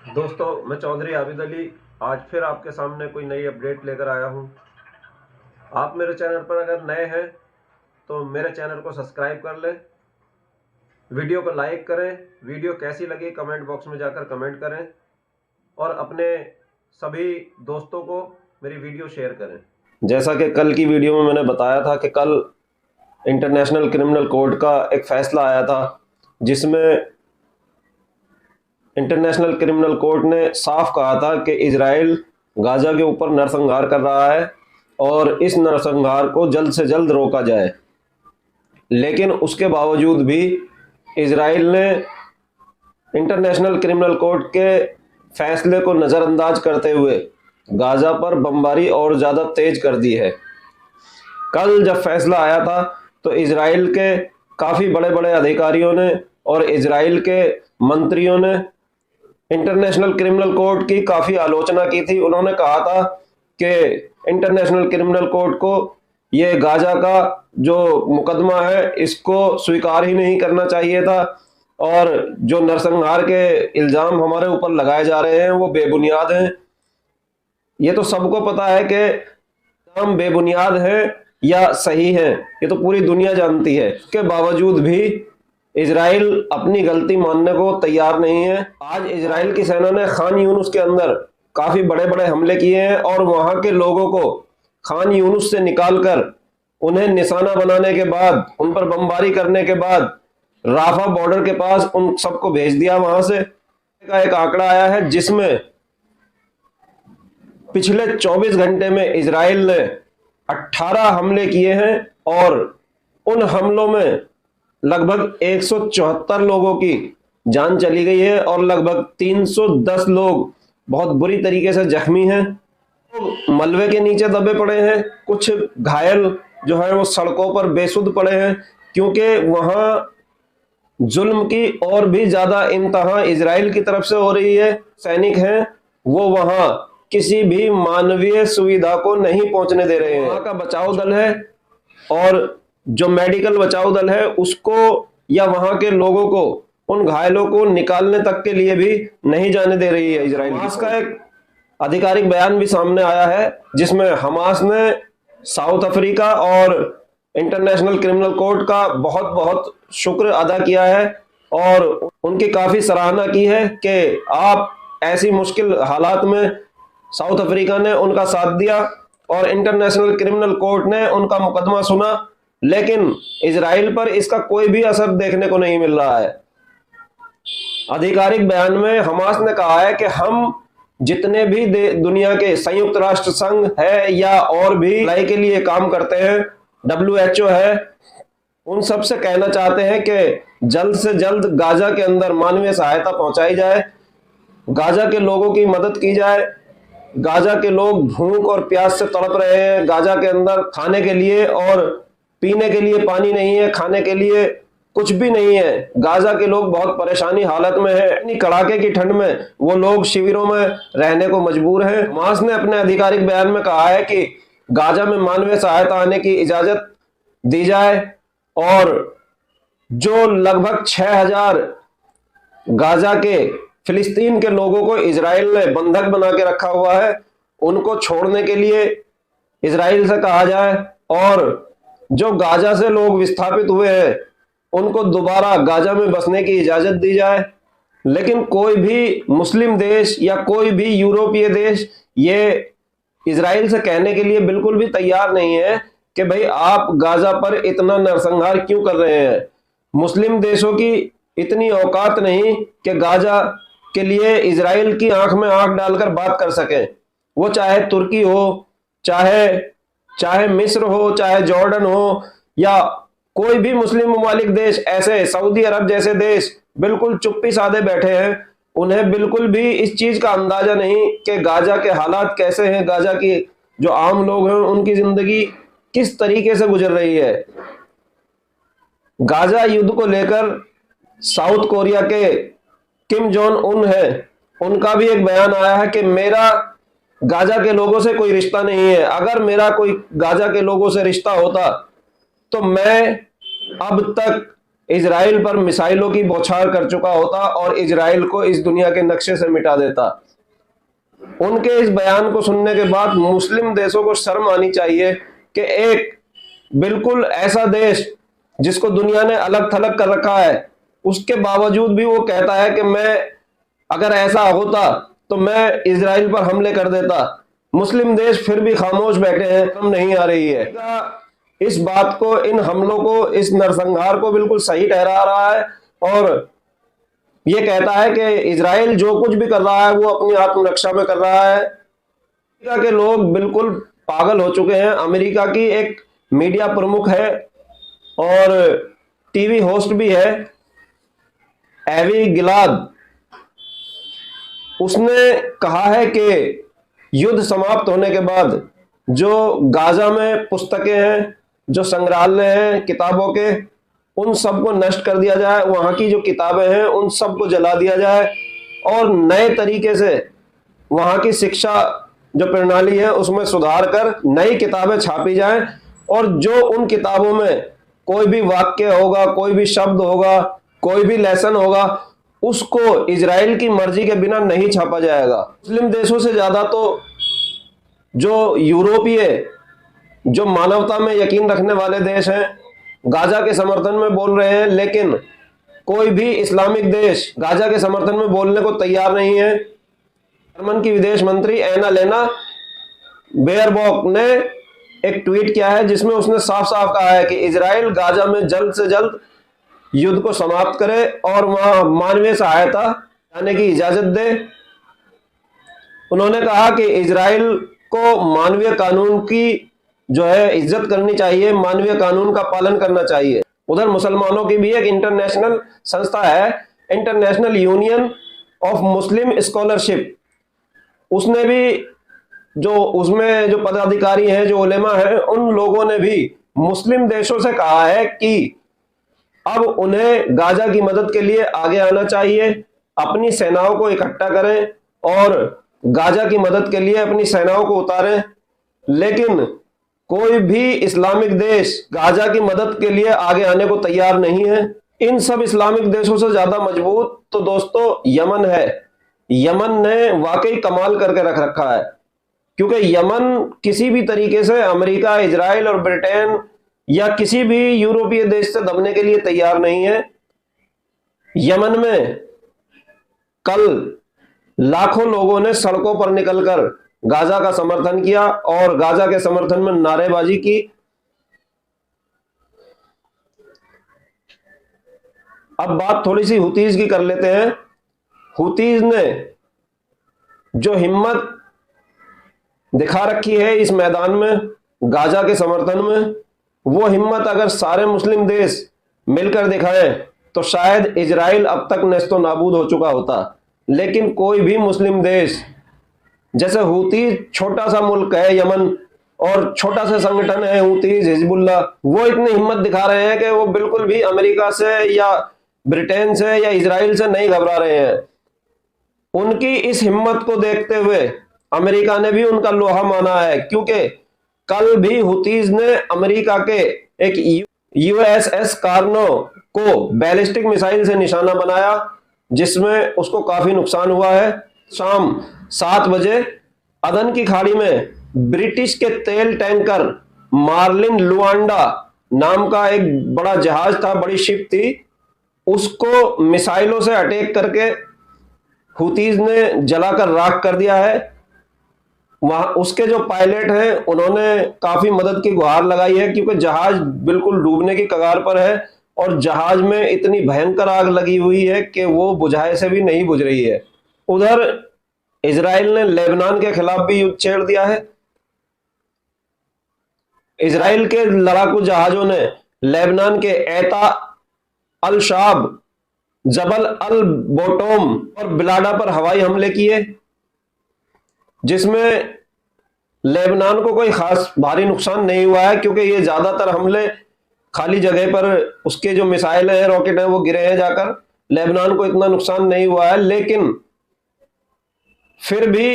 दोस्तों, मैं चौधरी आबिद अली आज फिर आपके सामने कोई नई अपडेट लेकर आया हूं। आप मेरे चैनल पर अगर नए हैं तो मेरे चैनल को सब्सक्राइब कर लें, वीडियो को लाइक करें, वीडियो कैसी लगी कमेंट बॉक्स में जाकर कमेंट करें और अपने सभी दोस्तों को मेरी वीडियो शेयर करें। जैसा कि कल की वीडियो में मैंने बताया था कि कल इंटरनेशनल क्रिमिनल कोर्ट का एक फैसला आया था, जिसमें इंटरनेशनल क्रिमिनल कोर्ट ने साफ कहा था कि इजराइल गाजा के ऊपर नरसंहार कर रहा है और इस नरसंहार को जल्द से जल्द रोका जाए। लेकिन उसके बावजूद भी इजराइल ने इंटरनेशनल क्रिमिनल कोर्ट के फैसले को नज़रअंदाज करते हुए गाजा पर बमबारी और ज़्यादा तेज कर दी है। कल जब फैसला आया था तो इजराइल के काफ़ी बड़े बड़े अधिकारियों ने और इजराइल के मंत्रियों ने इंटरनेशनल क्रिमिनल कोर्ट की काफ़ी आलोचना की थी। उन्होंने कहा था कि इंटरनेशनल क्रिमिनल कोर्ट को ये गाजा का जो मुकदमा है इसको स्वीकार ही नहीं करना चाहिए था और जो नरसंहार के इल्ज़ाम हमारे ऊपर लगाए जा रहे हैं वो बेबुनियाद हैं। ये तो सबको पता है कि इल्ज़ाम बेबुनियाद हैं या सही हैं, ये तो पूरी दुनिया जानती है। इसके बावजूद भी इजराइल अपनी गलती मानने को तैयार नहीं है। आज इजराइल की सेना ने खान यूनुस के अंदर काफी बड़े बड़े हमले किए हैं और वहां के लोगों को खान यूनुस से निकालकर उन्हें निशाना बनाने के बाद, उन पर बमबारी करने के बाद राफा बॉर्डर के पास उन सबको भेज दिया। वहां से का एक आंकड़ा आया है जिसमें पिछले 24 घंटे में इजराइल ने 18 हमले किए हैं और उन हमलों में लगभग 174 लोगों की जान चली गई है और लगभग 310 लोग बहुत बुरी तरीके से जख्मी हैं। तो मलबे के नीचे दबे पड़े हैं, कुछ घायल जो है वो सड़कों पर बेसुध पड़े हैं, क्योंकि वहां जुल्म की और भी ज्यादा इंतहा इजराइल की तरफ से हो रही है। सैनिक हैं वो वहां किसी भी मानवीय सुविधा को नहीं पहुंचने दे रहे हैं। वहां का बचाव दल है और जो मेडिकल बचाव दल है उसको या वहां के लोगों को, उन घायलों को निकालने तक के लिए भी नहीं जाने दे रही है इजराइल। हमास का एक आधिकारिक बयान भी सामने आया है जिसमें हमास ने साउथ अफ्रीका और इंटरनेशनल क्रिमिनल कोर्ट का बहुत बहुत शुक्र अदा किया है और उनकी काफी सराहना की है कि आप ऐसी मुश्किल हालात में साउथ अफ्रीका ने उनका साथ दिया और इंटरनेशनल क्रिमिनल कोर्ट ने उनका मुकदमा सुना, लेकिन इजराइल पर इसका कोई भी असर देखने को नहीं मिल रहा है। आधिकारिक बयान में हमास ने कहा है कि हम जितने भी दुनिया के संयुक्त राष्ट्र संघ है या और भी भलाई के लिए काम करते हैं, WHO है, उन सब से कहना चाहते हैं कि जल्द से जल्द गाजा के अंदर मानवीय सहायता पहुंचाई जाए, गाजा के लोगों की मदद की जाए। गाजा के लोग भूख और प्यास से तड़प रहे हैं। गाजा के अंदर खाने के लिए और पीने के लिए पानी नहीं है, खाने के लिए कुछ भी नहीं है। गाजा के लोग बहुत परेशानी हालत में है। इतनी कड़ाके की ठंड में वो लोग शिविरों में रहने को मजबूर हैं। हमास ने अपने आधिकारिक बयान में कहा है कि गाजा में मानवीय सहायता आने की इजाजत दी जाए और जो लगभग 6000 गाजा के फिलिस्तीन के लोगों को इजराइल ने बंधक बना के रखा हुआ है, उनको छोड़ने के लिए इजराइल से कहा जाए और जो गाजा से लोग विस्थापित हुए हैं उनको दोबारा गाजा में बसने की इजाजत दी जाए। लेकिन कोई भी मुस्लिम देश या कोई भी यूरोपीय देश ये इजराइल से कहने के लिए बिल्कुल भी तैयार नहीं है कि भाई आप गाजा पर इतना नरसंहार क्यों कर रहे हैं। मुस्लिम देशों की इतनी औकात नहीं कि गाजा के लिए इजराइल की आंख में आंख डालकर बात कर सके। वो चाहे तुर्की हो, चाहे मिस्र हो, चाहे जॉर्डन हो या कोई भी मुस्लिम ममालिक देश, ऐसे सऊदी अरब जैसे देश बिल्कुल चुप्पी साधे बैठे हैं। उन्हें बिल्कुल भी इस चीज का अंदाजा नहीं कि गाजा के हालात कैसे हैं, गाजा की जो आम लोग हैं उनकी जिंदगी किस तरीके से गुजर रही है। गाजा युद्ध को लेकर साउथ कोरिया के किम जोंग उन है, उनका भी एक बयान आया है कि मेरा गाजा के लोगों से कोई रिश्ता नहीं है। अगर मेरा कोई गाजा के लोगों से रिश्ता होता तो मैं अब तक इजराइल पर मिसाइलों की बौछार कर चुका होता और इजराइल को इस दुनिया के नक्शे से मिटा देता। उनके इस बयान को सुनने के बाद मुस्लिम देशों को शर्म आनी चाहिए कि एक बिल्कुल ऐसा देश जिसको दुनिया ने अलग थलग कर रखा है, उसके बावजूद भी वो कहता है कि मैं अगर ऐसा होता तो मैं इजराइल पर हमले कर देता। मुस्लिम देश फिर भी खामोश बैठे हैं, शर्म नहीं आ रही है। इस बात को, इन हमलों को, इस नरसंहार को बिल्कुल सही ठहरा रहा है और ये कहता है कि इजराइल जो कुछ भी कर रहा है वो अपनी आत्मरक्षा में कर रहा है। अमेरिका के लोग बिल्कुल पागल हो चुके हैं। अमेरिका की एक मीडिया प्रमुख है और टीवी होस्ट भी है, एवी गिलाद, उसने कहा है कि युद्ध समाप्त होने के बाद जो गाजा में पुस्तकें हैं, जो संग्रहालय हैं किताबों के, उन सबको नष्ट कर दिया जाए, वहां की जो किताबें हैं उन सबको जला दिया जाए और नए तरीके से वहां की शिक्षा जो प्रणाली है उसमें सुधार कर नई किताबें छापी जाएं और जो उन किताबों में कोई भी वाक्य होगा, कोई भी शब्द होगा, कोई भी लेसन होगा, उसको इजराइल की मर्जी के बिना नहीं छापा जाएगा। मुस्लिम देशों से ज्यादा तो जो यूरोपीय, जो मानवता में यकीन रखने वाले देश हैं, गाजा के समर्थन में बोल रहे हैं, लेकिन कोई भी इस्लामिक देश गाजा के समर्थन में बोलने को तैयार नहीं है। जर्मन की विदेश मंत्री एनालेना बेयरबॉक ने एक ट्वीट किया है जिसमें उसने साफ साफ कहा है कि इजराइल गाजा में जल्द से जल्द युद्ध को समाप्त करे और वहां मानवीय सहायता जाने की इजाजत दे। उन्होंने कहा कि इजराइल को मानवीय कानून की जो है इज्जत करनी चाहिए, मानवीय कानून का पालन करना चाहिए। उधर मुसलमानों की भी एक इंटरनेशनल संस्था है, international union of Muslim scholarship, उसने भी जो उसमें जो पदाधिकारी हैं, जो उलेमा हैं, उन लोगों ने भी मुस्लिम देशों से कहा है कि अब उन्हें गाजा की मदद के लिए आगे आना चाहिए, अपनी सेनाओं को इकट्ठा करें और गाजा की मदद के लिए अपनी सेनाओं को उतारें। लेकिन कोई भी इस्लामिक देश गाजा की मदद के लिए आगे आने को तैयार नहीं है। इन सब इस्लामिक देशों से ज्यादा मजबूत तो दोस्तों यमन है। यमन ने वाकई कमाल करके रख रखा है, क्योंकि यमन किसी भी तरीके से अमेरिका, इजराइल और ब्रिटेन या किसी भी यूरोपीय देश से दबने के लिए तैयार नहीं है। यमन में कल लाखों लोगों ने सड़कों पर निकलकर गाजा का समर्थन किया और गाजा के समर्थन में नारेबाजी की। अब बात थोड़ी सी हुतीज की कर लेते हैं। हुतीज ने जो हिम्मत दिखा रखी है इस मैदान में गाजा के समर्थन में, वो हिम्मत अगर सारे मुस्लिम देश मिलकर दिखाएं तो शायद इजराइल अब तक नेस्तो नाबूद हो चुका होता। लेकिन कोई भी मुस्लिम देश, जैसे हुतीज छोटा सा मुल्क है यमन और छोटा सा संगठन है हुतीज हिजबुल्लाह, वो इतनी हिम्मत दिखा रहे हैं कि वो बिल्कुल भी अमेरिका से या ब्रिटेन से या इजराइल से नहीं घबरा रहे हैं। उनकी इस हिम्मत को देखते हुए अमेरिका ने भी उनका लोहा माना है, क्योंकि कल भी हुतीज ने अमेरिका के एक यूएसएस कार्नो को बैलिस्टिक मिसाइल से निशाना बनाया, जिसमें उसको काफी नुकसान हुआ है। शाम 7 बजे अदन की खाड़ी में ब्रिटिश के तेल टैंकर मार्लिन लुआंडा नाम का एक बड़ा जहाज था, बड़ी शिप थी, उसको मिसाइलों से अटैक करके हुतीज ने जलाकर राख कर दिया है। वहां उसके जो पायलट हैं उन्होंने काफी मदद की गुहार लगाई है, क्योंकि जहाज बिल्कुल डूबने की कगार पर है और जहाज में इतनी भयंकर आग लगी हुई है कि वो बुझाए से भी नहीं बुझ रही है। उधर इजराइल ने लेबनान के खिलाफ भी युद्ध छेड़ दिया है। इजराइल के लड़ाकू जहाजों ने लेबनान के एता अल शाब, जबल अल बोटोम और बिलाडा पर हवाई हमले किए, जिसमें लेबनान को कोई खास भारी नुकसान नहीं हुआ है, क्योंकि ये ज्यादातर हमले खाली जगह पर उसके जो मिसाइल हैं, रॉकेट हैं, वो गिरे हैं जाकर। लेबनान को इतना नुकसान नहीं हुआ है, लेकिन फिर भी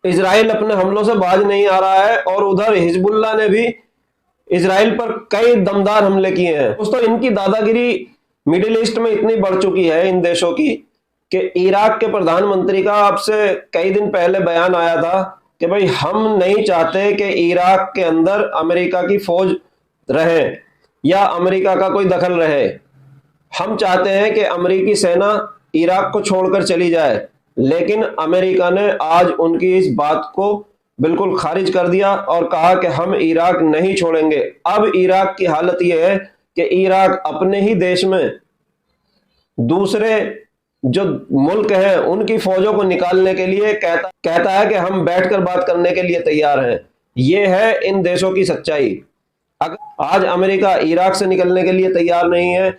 इजराइल अपने हमलों से बाज नहीं आ रहा है और उधर हिजबुल्लाह ने भी इजराइल पर कई दमदार हमले किए हैं। दोस्तों, इनकी दादागिरी मिडिल ईस्ट में इतनी बढ़ चुकी है इन देशों की कि इराक के प्रधानमंत्री का आपसे कई दिन पहले बयान आया था कि भाई हम नहीं चाहते कि इराक के अंदर अमेरिका की फौज रहे या अमेरिका का कोई दखल रहे। हम चाहते हैं कि अमेरिकी सेना इराक को छोड़कर चली जाए। लेकिन अमेरिका ने आज उनकी इस बात को बिल्कुल खारिज कर दिया और कहा कि हम इराक नहीं छोड़ेंगे। अब इराक की हालत यह है कि इराक अपने ही देश में दूसरे जो मुल्क हैं उनकी फौजों को निकालने के लिए कहता है कि हम बैठकर बात करने के लिए तैयार हैं। ये है इन देशों की सच्चाई। अगर आज अमेरिका इराक से निकलने के लिए तैयार नहीं है,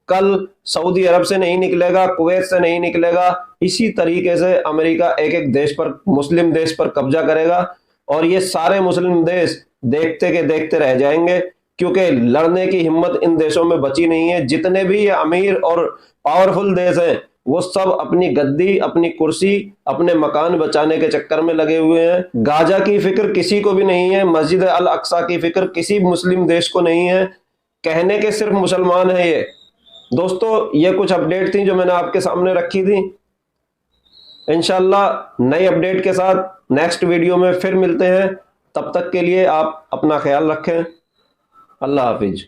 कल सऊदी अरब से नहीं निकलेगा, कुवैत से नहीं निकलेगा। इसी तरीके से अमेरिका एक एक देश पर, मुस्लिम देश पर कब्जा करेगा और ये सारे मुस्लिम देश देखते के देखते रह जाएंगे, क्योंकि लड़ने की हिम्मत इन देशों में बची नहीं है। जितने भी ये अमीर और पावरफुल देश हैं वो सब अपनी गद्दी, अपनी कुर्सी, अपने मकान बचाने के चक्कर में लगे हुए हैं। गाजा की फिक्र किसी को भी नहीं है, मस्जिद अल अक्सा की फिक्र किसी मुस्लिम देश को नहीं है। कहने के सिर्फ मुसलमान हैं ये। दोस्तों, ये कुछ अपडेट थी जो मैंने आपके सामने रखी थी। इंशाल्लाह नई अपडेट के साथ नेक्स्ट वीडियो में फिर मिलते हैं। तब तक के लिए आप अपना ख्याल रखें। अल्लाह हाफिज।